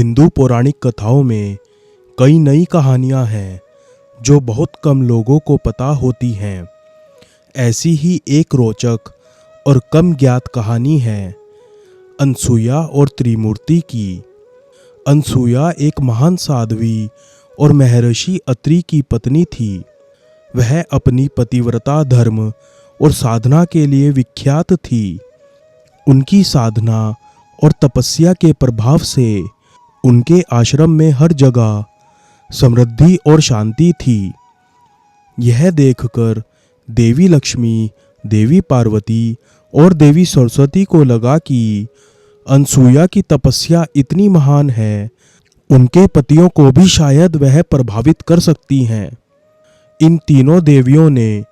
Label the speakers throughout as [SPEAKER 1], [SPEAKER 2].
[SPEAKER 1] हिंदू पौराणिक कथाओं में कई नई कहानियां हैं जो बहुत कम लोगों को पता होती हैं। ऐसी ही एक रोचक और कम ज्ञात कहानी है अनसुया और त्रिमूर्ति की। अनसुया एक महान साध्वी और महर्षि अत्रि की पत्नी थी। वह अपनी पतिव्रता धर्म और साधना के लिए विख्यात थी। उनकी साधना और तपस्या के प्रभाव से उनके आश्रम में हर जगह समृद्धि और शांति थी। यह देखकर देवी लक्ष्मी, देवी पार्वती और देवी सरस्वती को लगा कि अनसुया की तपस्या इतनी महान है, उनके पतियों को भी शायद वह प्रभावित कर सकती हैं। इन तीनों देवियों ने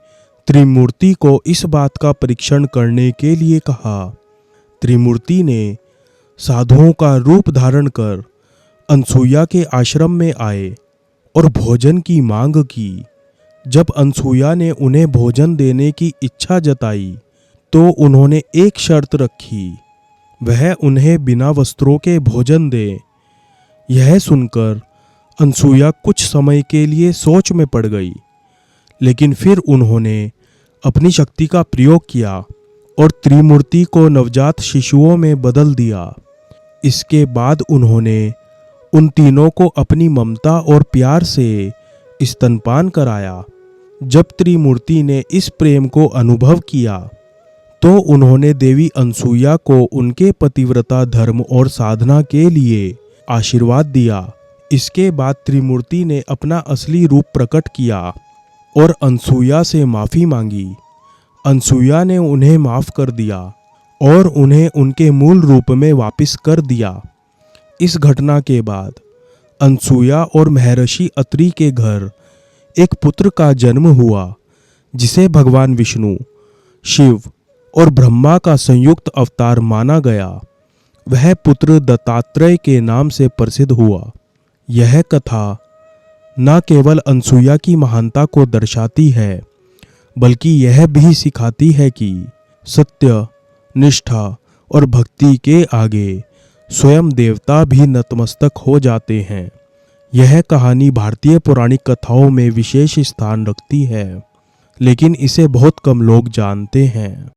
[SPEAKER 1] त्रिमूर्ति को इस बात का परीक्षण करने के लिए कहा। त्रिमूर्ति ने साधुओं का रूप धारण कर अनसुया के आश्रम में आए और भोजन की मांग की। जब अनसुया ने उन्हें भोजन देने की इच्छा जताई तो उन्होंने एक शर्त रखी, वह उन्हें बिना वस्त्रों के भोजन दे। यह सुनकर अनसुया कुछ समय के लिए सोच में पड़ गई, लेकिन फिर उन्होंने अपनी शक्ति का प्रयोग किया और त्रिमूर्ति को नवजात शिशुओं में बदल दिया। इसके बाद उन्होंने उन तीनों को अपनी ममता और प्यार से स्तनपान कराया। जब त्रिमूर्ति ने इस प्रेम को अनुभव किया तो उन्होंने देवी अनसुया को उनके पतिव्रता धर्म और साधना के लिए आशीर्वाद दिया। इसके बाद त्रिमूर्ति ने अपना असली रूप प्रकट किया और अनसुया से माफ़ी मांगी। अनसुया ने उन्हें माफ़ कर दिया और उन्हें उनके मूल रूप में वापस कर दिया। इस घटना के बाद अनसुया और महर्षि अत्रि के घर एक पुत्र का जन्म हुआ, जिसे भगवान विष्णु, शिव और ब्रह्मा का संयुक्त अवतार माना गया। वह पुत्र दत्तात्रेय के नाम से प्रसिद्ध हुआ। यह कथा न केवल अनसुया की महानता को दर्शाती है, बल्कि यह भी सिखाती है कि सत्य, निष्ठा और भक्ति के आगे स्वयं देवता भी नतमस्तक हो जाते हैं। यह कहानी भारतीय पौराणिक कथाओं में विशेष स्थान रखती है, लेकिन इसे बहुत कम लोग जानते हैं।